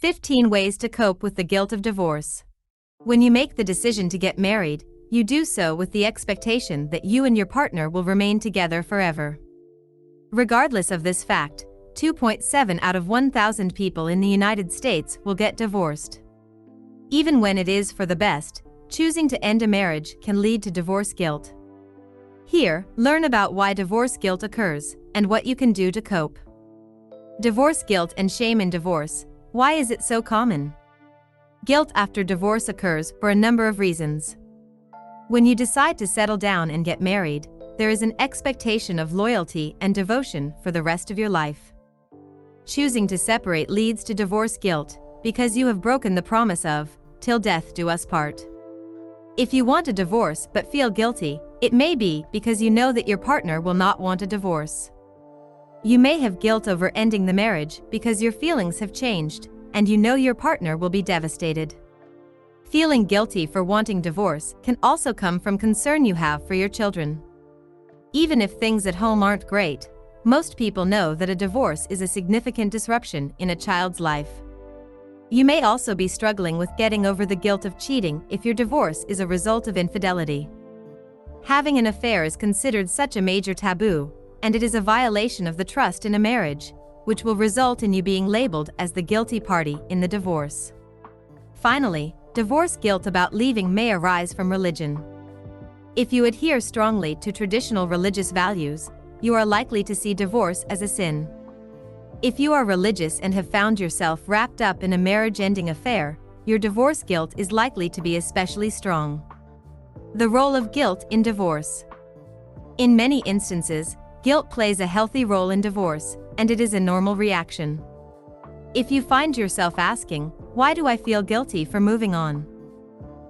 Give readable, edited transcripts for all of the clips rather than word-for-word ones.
15 Ways to Cope with the Guilt of Divorce. When you make the decision to get married, you do so with the expectation that you and your partner will remain together forever. Regardless of this fact, 2.7 out of 1,000 people in the United States will get divorced. Even when it is for the best, choosing to end a marriage can lead to divorce guilt. Here, learn about why divorce guilt occurs and what you can do to cope. Divorce guilt and shame in divorce. Why is it so common? Guilt after divorce occurs for a number of reasons. When you decide to settle down and get married, there is an expectation of loyalty and devotion for the rest of your life. Choosing to separate leads to divorce guilt because you have broken the promise of, "Till death do us part." If you want a divorce but feel guilty, it may be because you know that your partner will not want a divorce. You may have guilt over ending the marriage because your feelings have changed, and you know your partner will be devastated. Feeling guilty for wanting divorce can also come from concern you have for your children. Even if things at home aren't great, most people know that a divorce is a significant disruption in a child's life. You may also be struggling with getting over the guilt of cheating if your divorce is a result of infidelity. Having an affair is considered such a major taboo, and it is a violation of the trust in a marriage, which will result in you being labeled as the guilty party in the divorce. Finally, divorce guilt about leaving may arise from religion. If you adhere strongly to traditional religious values, you are likely to see divorce as a sin. If you are religious and have found yourself wrapped up in a marriage-ending affair, your divorce guilt is likely to be especially strong. The role of guilt in divorce. In many instances, guilt plays a healthy role in divorce, and it is a normal reaction. If you find yourself asking, "Why do I feel guilty for moving on?"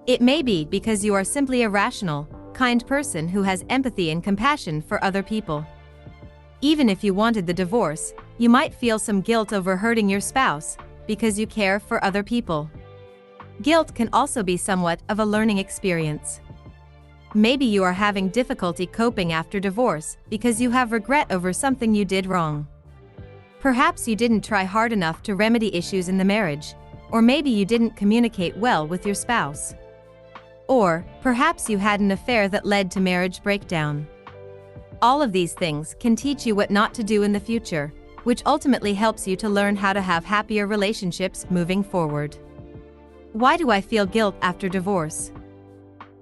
It may be because you are simply a rational, kind person who has empathy and compassion for other people. Even if you wanted the divorce, you might feel some guilt over hurting your spouse because you care for other people. Guilt can also be somewhat of a learning experience. Maybe you are having difficulty coping after divorce because you have regret over something you did wrong. Perhaps you didn't try hard enough to remedy issues in the marriage, or maybe you didn't communicate well with your spouse. Or, perhaps you had an affair that led to marriage breakdown. All of these things can teach you what not to do in the future, which ultimately helps you to learn how to have happier relationships moving forward. Why do I feel guilt after divorce?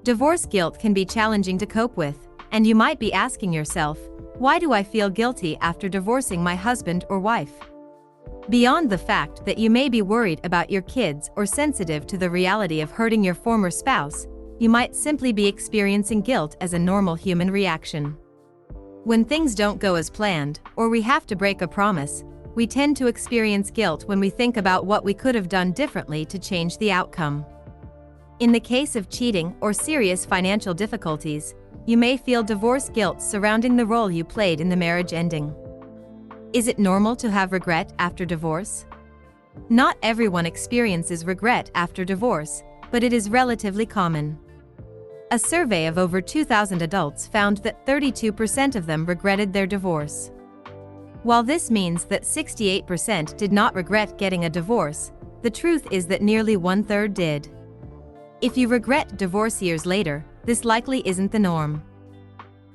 Divorce guilt can be challenging to cope with, and you might be asking yourself, why do I feel guilty after divorcing my husband or wife? Beyond the fact that you may be worried about your kids or sensitive to the reality of hurting your former spouse, you might simply be experiencing guilt as a normal human reaction. When things don't go as planned, or we have to break a promise, we tend to experience guilt when we think about what we could have done differently to change the outcome. In the case of cheating or serious financial difficulties, you may feel divorce guilt surrounding the role you played in the marriage ending. Is it normal to have regret after divorce? Not everyone experiences regret after divorce, but it is relatively common. A survey of over 2,000 adults found that 32% of them regretted their divorce. While this means that 68% did not regret getting a divorce, the truth is that nearly 1/3 did. If you regret divorce years later, this likely isn't the norm.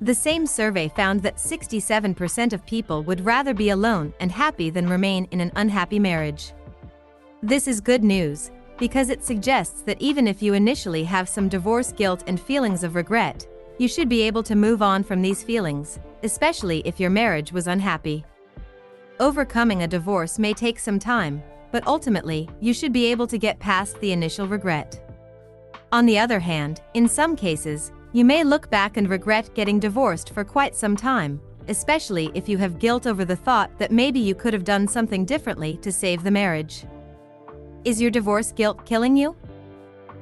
The same survey found that 67% of people would rather be alone and happy than remain in an unhappy marriage. This is good news, because it suggests that even if you initially have some divorce guilt and feelings of regret, you should be able to move on from these feelings, especially if your marriage was unhappy. Overcoming a divorce may take some time, but ultimately, you should be able to get past the initial regret. On the other hand, in some cases, you may look back and regret getting divorced for quite some time, especially if you have guilt over the thought that maybe you could have done something differently to save the marriage. Is your divorce guilt killing you?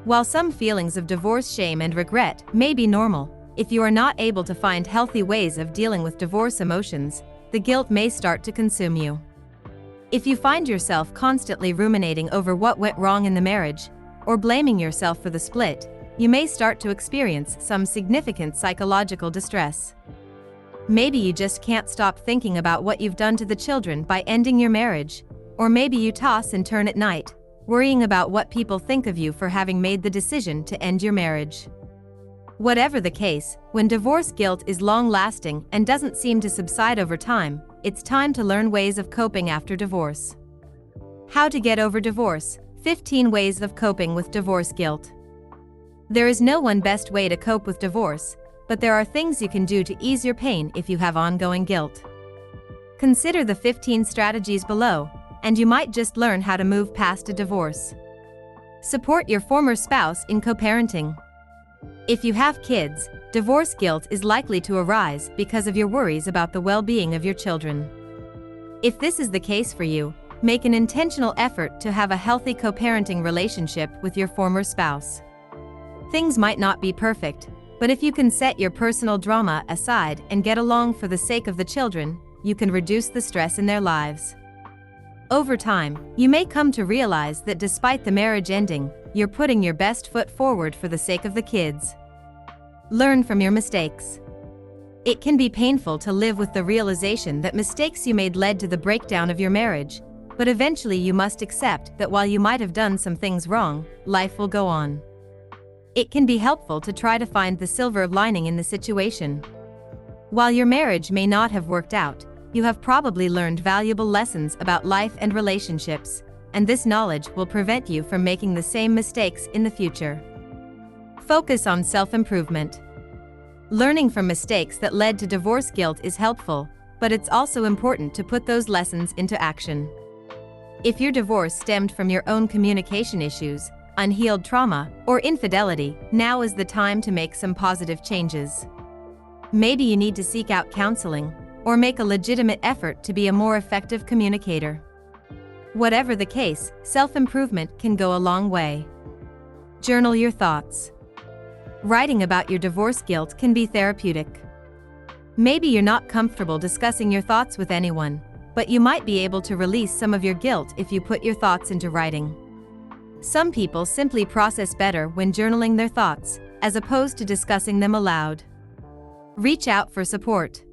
While some feelings of divorce shame and regret may be normal, if you are not able to find healthy ways of dealing with divorce emotions, the guilt may start to consume you. If you find yourself constantly ruminating over what went wrong in the marriage, or blaming yourself for the split, you may start to experience some significant psychological distress. Maybe you just can't stop thinking about what you've done to the children by ending your marriage, or maybe you toss and turn at night, worrying about what people think of you for having made the decision to end your marriage. Whatever the case, when divorce guilt is long-lasting and doesn't seem to subside over time, it's time to learn ways of coping after divorce. How to get over divorce: 15 ways of coping with divorce guilt. There is no one best way to cope with divorce, but there are things you can do to ease your pain if you have ongoing guilt. Consider the 15 strategies below, and you might just learn how to move past a divorce. Support your former spouse in co-parenting. If you have kids, divorce guilt is likely to arise because of your worries about the well-being of your children. If this is the case for you, make an intentional effort to have a healthy co-parenting relationship with your former spouse. Things might not be perfect, but if you can set your personal drama aside and get along for the sake of the children, you can reduce the stress in their lives. Over time, you may come to realize that despite the marriage ending, you're putting your best foot forward for the sake of the kids. Learn from your mistakes. It can be painful to live with the realization that mistakes you made led to the breakdown of your marriage, but eventually you must accept that while you might have done some things wrong, life will go on. It can be helpful to try to find the silver lining in the situation. While your marriage may not have worked out, you have probably learned valuable lessons about life and relationships, and this knowledge will prevent you from making the same mistakes in the future. Focus on self-improvement. Learning from mistakes that led to divorce guilt is helpful, but it's also important to put those lessons into action. If your divorce stemmed from your own communication issues, unhealed trauma, or infidelity, now is the time to make some positive changes. Maybe you need to seek out counseling, or make a legitimate effort to be a more effective communicator. Whatever the case, self-improvement can go a long way. Journal your thoughts. Writing about your divorce guilt can be therapeutic. Maybe you're not comfortable discussing your thoughts with anyone, but you might be able to release some of your guilt if you put your thoughts into writing. Some people simply process better when journaling their thoughts, as opposed to discussing them aloud. Reach out for support.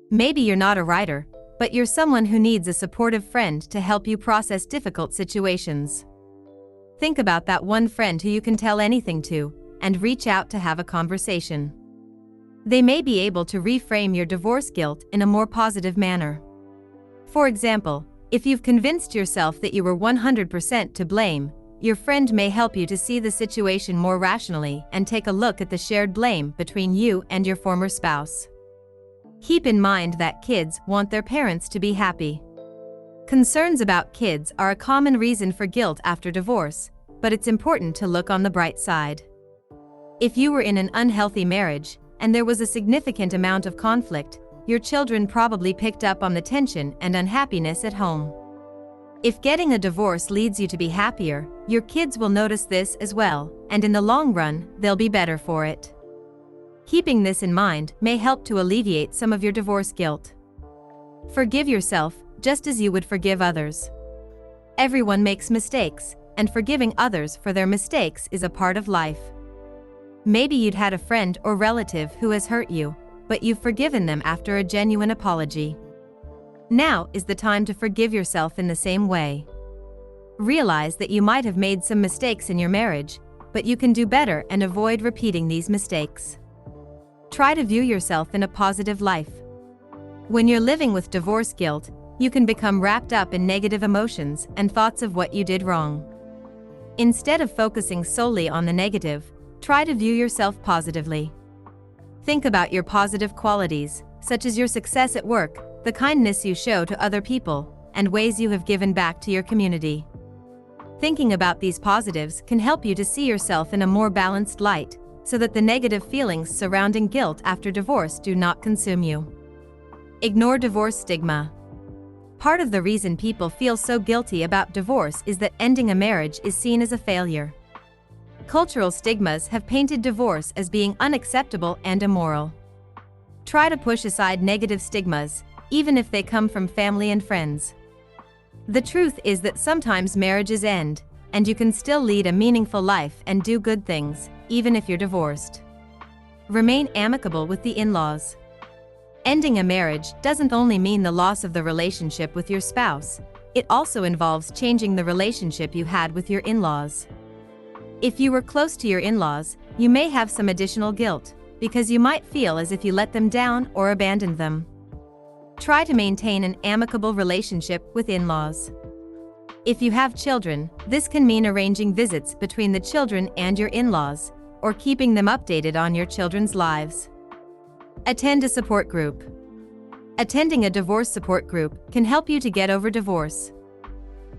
Maybe you're not a writer, but you're someone who needs a supportive friend to help you process difficult situations. Think about that one friend who you can tell anything to, and reach out to have a conversation. They may be able to reframe your divorce guilt in a more positive manner. For example, if you've convinced yourself that you were 100% to blame, your friend may help you to see the situation more rationally and take a look at the shared blame between you and your former spouse. Keep in mind that kids want their parents to be happy. Concerns about kids are a common reason for guilt after divorce, but it's important to look on the bright side. If you were in an unhealthy marriage, and there was a significant amount of conflict, your children probably picked up on the tension and unhappiness at home. If getting a divorce leads you to be happier, your kids will notice this as well, and in the long run, they'll be better for it. Keeping this in mind may help to alleviate some of your divorce guilt. Forgive yourself, just as you would forgive others. Everyone makes mistakes, and forgiving others for their mistakes is a part of life. Maybe you'd had a friend or relative who has hurt you, but you've forgiven them after a genuine apology. Now is the time to forgive yourself in the same way. Realize that you might have made some mistakes in your marriage, but you can do better and avoid repeating these mistakes. Try to view yourself in a positive life. When you're living with divorce guilt, you can become wrapped up in negative emotions and thoughts of what you did wrong. Instead of focusing solely on the negative, try to view yourself positively. Think about your positive qualities, such as your success at work, the kindness you show to other people, and ways you have given back to your community. Thinking about these positives can help you to see yourself in a more balanced light, so that the negative feelings surrounding guilt after divorce do not consume you. Ignore divorce stigma. Part of the reason people feel so guilty about divorce is that ending a marriage is seen as a failure. Cultural stigmas have painted divorce as being unacceptable and immoral. Try to push aside negative stigmas, even if they come from family and friends. The truth is that sometimes marriages end, and you can still lead a meaningful life and do good things, even if you're divorced. Remain amicable with the in-laws. Ending a marriage doesn't only mean the loss of the relationship with your spouse, It also involves changing the relationship you had with your in-laws. If you were close to your in-laws, you may have some additional guilt, because you might feel as if you let them down or abandoned them. Try to maintain an amicable relationship with in-laws. If you have children, this can mean arranging visits between the children and your in-laws, or keeping them updated on your children's lives. Attend a support group. Attending a divorce support group can help you to get over divorce.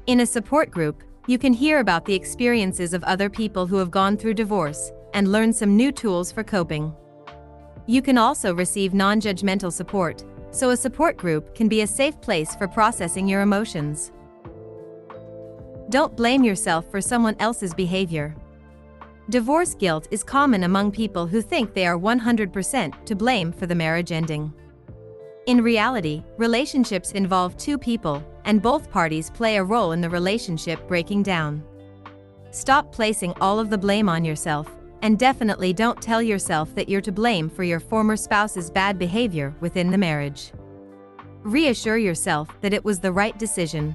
In a support group, you can hear about the experiences of other people who have gone through divorce and learn some new tools for coping. You can also receive non-judgmental support, so a support group can be a safe place for processing your emotions. Don't blame yourself for someone else's behavior. Divorce guilt is common among people who think they are 100% to blame for the marriage ending. In reality, relationships involve two people, and both parties play a role in the relationship breaking down. Stop placing all of the blame on yourself, and definitely don't tell yourself that you're to blame for your former spouse's bad behavior within the marriage. Reassure yourself that it was the right decision.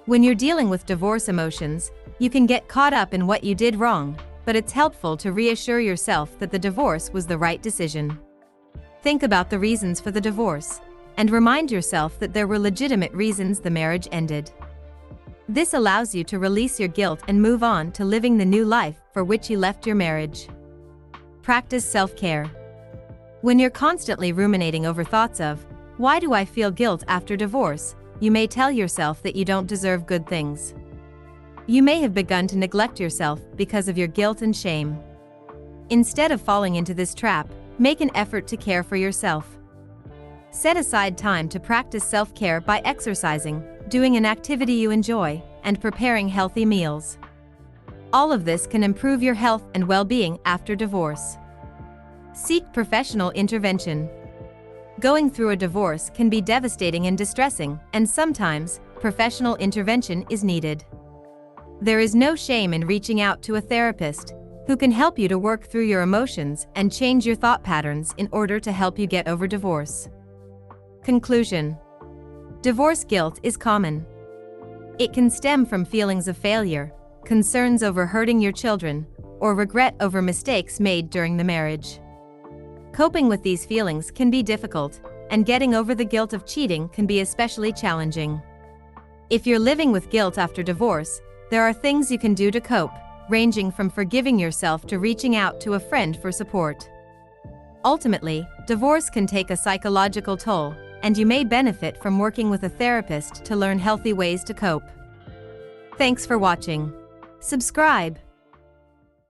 When you're dealing with divorce emotions, you can get caught up in what you did wrong, but it's helpful to reassure yourself that the divorce was the right decision. Think about the reasons for the divorce, and remind yourself that there were legitimate reasons the marriage ended. This allows you to release your guilt and move on to living the new life for which you left your marriage. Practice self-care. When you're constantly ruminating over thoughts of, "Why do I feel guilt after divorce?" you may tell yourself that you don't deserve good things. You may have begun to neglect yourself because of your guilt and shame. Instead of falling into this trap, make an effort to care for yourself. Set aside time to practice self-care by exercising, doing an activity you enjoy, and preparing healthy meals. All of this can improve your health and well-being after divorce. Seek professional intervention. Going through a divorce can be devastating and distressing, and sometimes, professional intervention is needed. There is no shame in reaching out to a therapist, who can help you to work through your emotions and change your thought patterns in order to help you get over divorce. Conclusion. Divorce guilt is common. It can stem from feelings of failure, concerns over hurting your children, or regret over mistakes made during the marriage. Coping with these feelings can be difficult, and getting over the guilt of cheating can be especially challenging. If you're living with guilt after divorce, there are things you can do to cope, ranging from forgiving yourself to reaching out to a friend for support. Ultimately, divorce can take a psychological toll, and you may benefit from working with a therapist to learn healthy ways to cope. Thanks for watching. Subscribe.